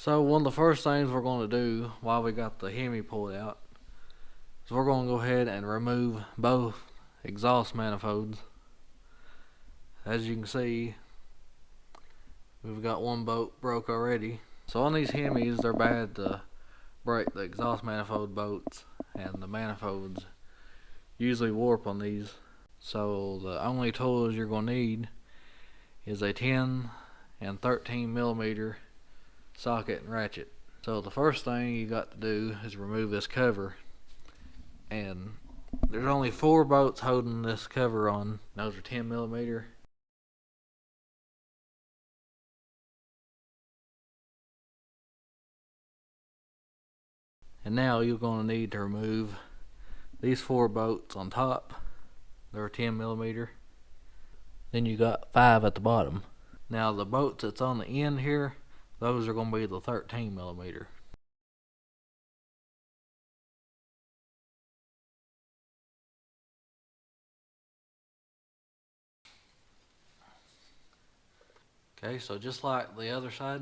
So one of the first things we're going to do while we got the Hemi pulled out is we're going to go ahead and remove both exhaust manifolds. As you can see, we've got one bolt broke already. So on these Hemis, they're bad to break the exhaust manifold bolts, and the manifolds usually warp on these. So the only tools you're going to need is a 10 and 13 millimeter socket and ratchet. So the first thing you got to do is remove this cover, and there's only 4 bolts holding this cover on. Those are 10 millimeter. And now you're going to need to remove these 4 bolts on top. They're 10 millimeter. Then you got 5 at the bottom. Now the bolts that's on the end here, those are going to be the 13 millimeter. Okay, so just like the other side,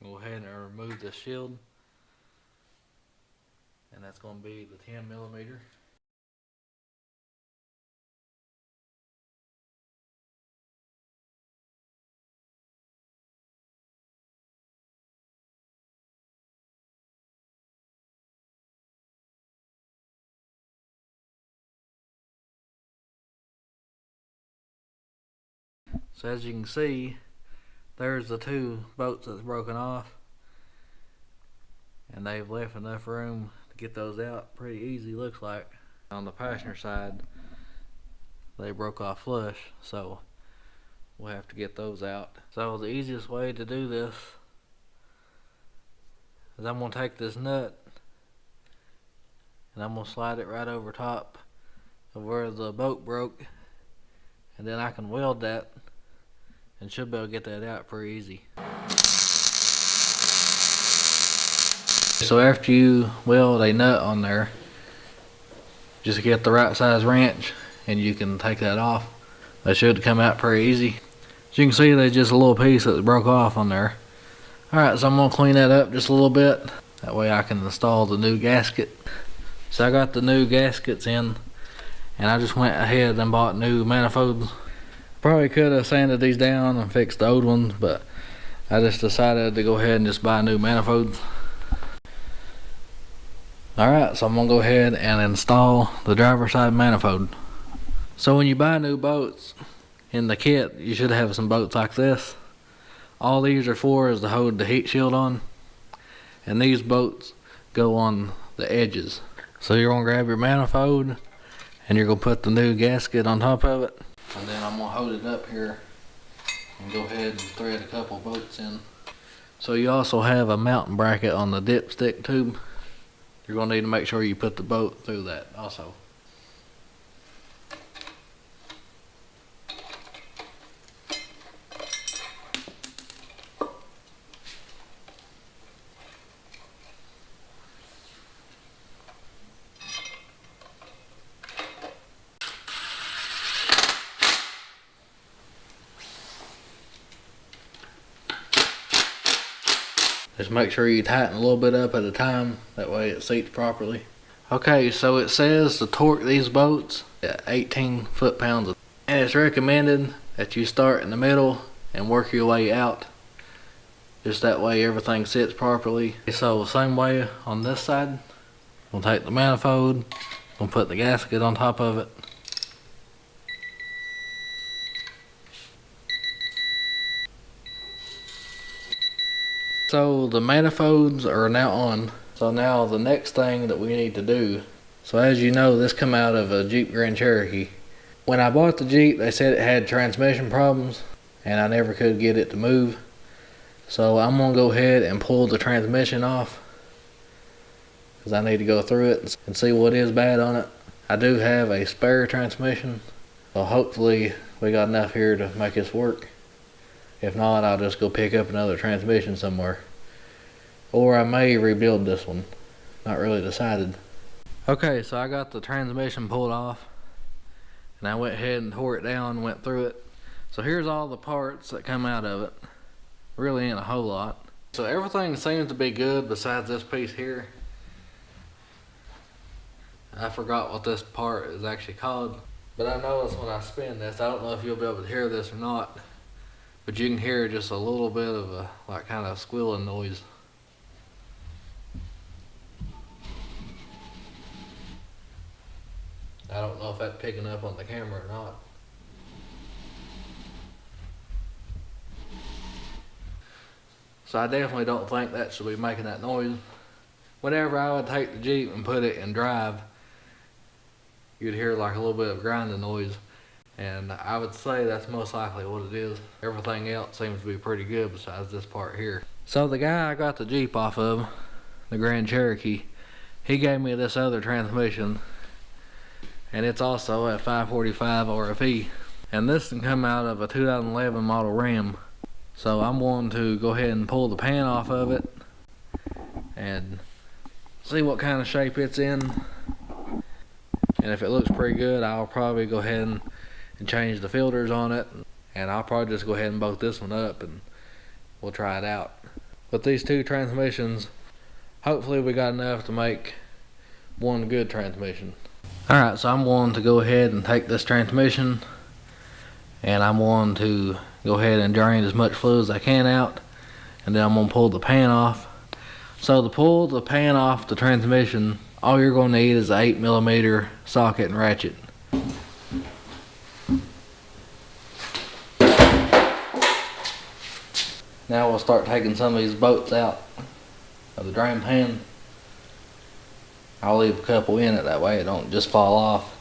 go ahead and remove this shield. And that's going to be the 10 millimeter. So as you can see, there's the 2 bolts that's broken off, and they've left enough room to get those out pretty easy, looks like. On the passenger side, they broke off flush, so we'll have to get those out. So the easiest way to do this is I'm going to take this nut and I'm going to slide it right over top of where the bolt broke, and then I can weld that and should be able to get that out pretty easy. So after you weld a nut on there, just get the right size wrench and you can take that off. That should come out pretty easy. As you can see, there's just a little piece that broke off on there. Alright, so I'm going to clean that up just a little bit. That way I can install the new gasket. So I got the new gaskets in, and I just went ahead and bought new manifolds. Probably could have sanded these down and fixed the old ones, but I just decided to go ahead and just buy new manifolds. Alright, so I'm going to go ahead and install the driver's side manifold. So when you buy new bolts in the kit, you should have some bolts like this. All these are for is to hold the heat shield on, and these bolts go on the edges. So you're going to grab your manifold and you're going to put the new gasket on top of it. And then I'm going to hold it up here and go ahead and thread a couple bolts in. So you also have a mounting bracket on the dipstick tube. You're going to need to make sure you put the bolt through that also. Just make sure you tighten a little bit up at a time, that way it seats properly. Okay, so it says to torque these bolts at 18 foot-pounds, and it's recommended that you start in the middle and work your way out. Just that way everything sits properly. So the same way on this side, we'll take the manifold, we'll put the gasket on top of it. So the manifolds are now on. So now the next thing that we need to do, so as you know, this come out of a Jeep Grand Cherokee. When I bought the Jeep, they said it had transmission problems and I never could get it to move. So I'm gonna go ahead and pull the transmission off, because I need to go through it and see what is bad on it. I do have a spare transmission, so hopefully we got enough here to make this work. If not, I'll just go pick up another transmission somewhere. Or I may rebuild this one. Not really decided. Okay, so I got the transmission pulled off, and I went ahead and tore it down and went through it. So here's all the parts that come out of it. Really ain't a whole lot. So everything seems to be good besides this piece here. I forgot what this part is actually called, but I noticed when I spin this, I don't know if you'll be able to hear this or not, but you can hear just a little bit of a like kind of squealing noise. I don't know if that's picking up on the camera or not. So I definitely don't think that should be making that noise. Whenever I would take the Jeep and put it in drive, you'd hear like a little bit of grinding noise, and I would say that's most likely what it is. Everything else seems to be pretty good besides this part here. So the guy I got the Jeep off of, the Grand Cherokee, he gave me this other transmission, and it's also a 545 RFE, and this can come out of a 2011 model Ram. So I'm going to go ahead and pull the pan off of it and see what kind of shape it's in, and if it looks pretty good, I'll probably go ahead and change the filters on it, and I'll probably just go ahead and bolt this one up and we'll try it out. With these two transmissions, hopefully we got enough to make one good transmission. Alright, so I'm going to go ahead and take this transmission, and I'm going to go ahead and drain as much fluid as I can out, and then I'm going to pull the pan off. So to pull the pan off the transmission, all you're going to need is an 8mm socket and ratchet. Now we'll start taking some of these bolts out of the drain pan. I'll leave a couple in it, that way it don't just fall off.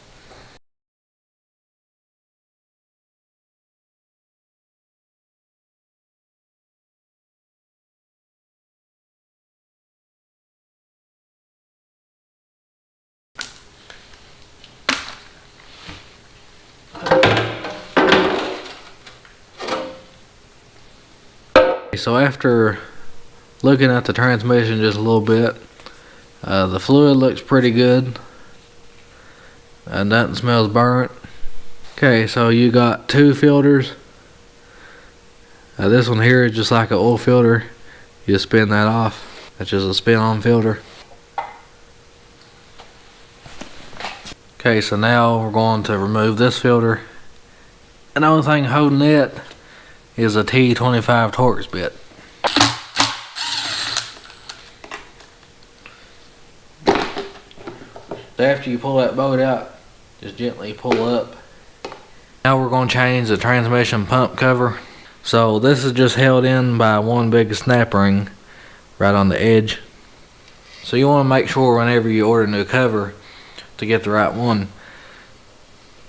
So after looking at the transmission just a little bit, the fluid looks pretty good. Nothing smells burnt. Okay, so you got two filters. This one here is just like an oil filter. You just spin that off. That's just a spin-on filter. Okay, so now we're going to remove this filter. And the only thing holding it is a T25 Torx bit. After you pull that bolt out, just gently pull up. Now we're going to change the transmission pump cover. So this is just held in by one big snap ring right on the edge. So you want to make sure whenever you order a new cover to get the right one.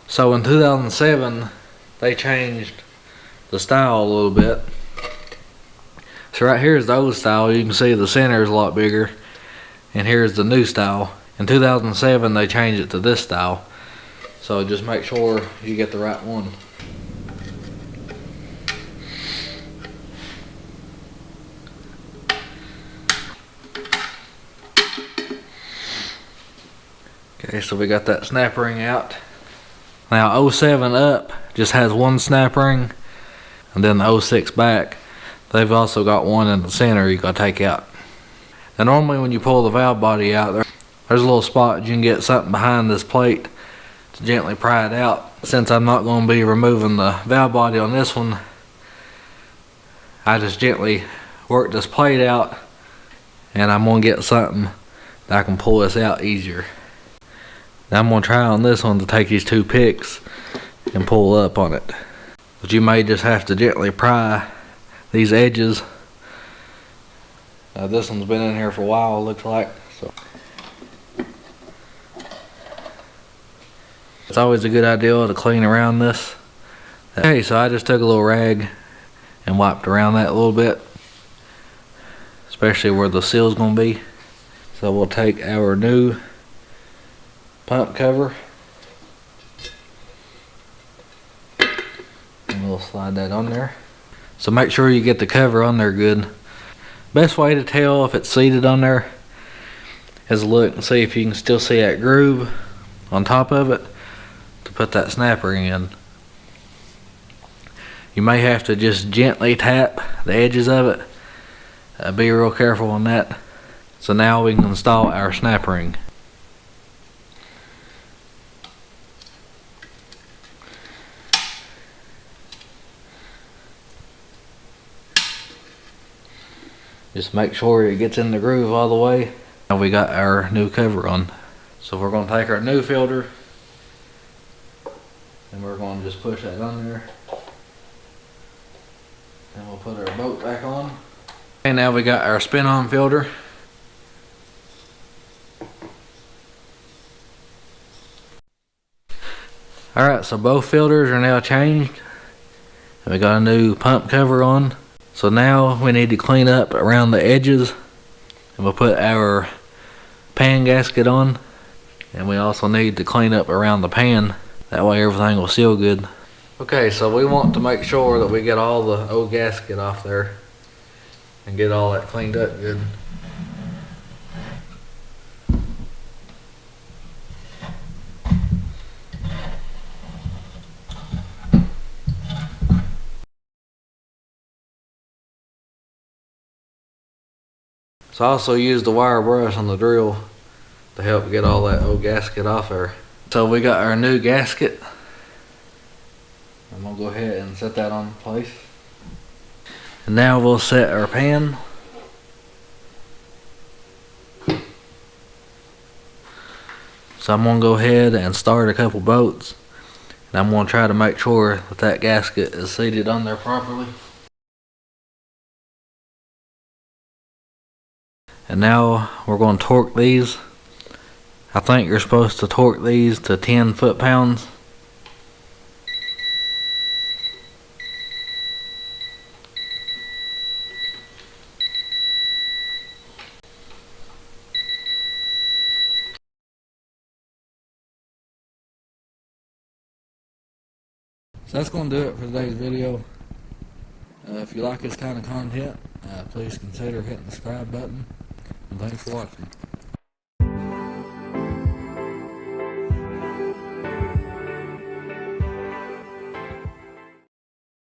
So in 2007 they changed the style a little bit. So right here is the old style. You can see the center is a lot bigger, and here's the new style. In 2007 they changed it to this style, so just make sure you get the right one. Okay, so we got that snap ring out. Now 07 up just has one snap ring, and then the 06 back, they've also got one in the center you gotta take out. Now normally when you pull the valve body out, there's a little spot you can get something behind this plate to gently pry it out. Since I'm not going to be removing the valve body on this one, I just gently work this plate out, and I'm going to get something that I can pull this out easier. Now I'm going to try on this one to take these two picks and pull up on it. But you may just have to gently pry these edges. This one's been in here for a while, looks like. So it's always a good idea to clean around this. Okay, so I just took a little rag and wiped around that a little bit, especially where the seal's going to be. So we'll take our new pump cover and we'll slide that on there. So make sure you get the cover on there good. Best way to tell if it's seated on there is to look and see if you can still see that groove on top of it to put that snap ring in. You may have to just gently tap the edges of it Be real careful on that. So now we can install our snap ring. Just make sure it gets in the groove all the way. Now we got our new cover on. So we're going to take our new filter and we're going to just push that on there. And we'll put our bolt back on. And now we got our spin-on filter. Alright, so both filters are now changed. And we got a new pump cover on. So now we need to clean up around the edges. And we'll put our pan gasket on. And we also need to clean up around the pan. That way everything will seal good. Okay, so we want to make sure that we get all the old gasket off there. And get all that cleaned up good. So I also used the wire brush on the drill to help get all that old gasket off there. So we got our new gasket. I'm gonna go ahead and set that on place. And now we'll set our pan. So I'm gonna go ahead and start a couple bolts. And I'm gonna try to make sure that that gasket is seated on there properly. And now we're going to torque these. I think you're supposed to torque these to 10 foot-pounds. So that's going to do it for today's video. If you like this kind of content, please consider hitting the subscribe button. And thanks for watching.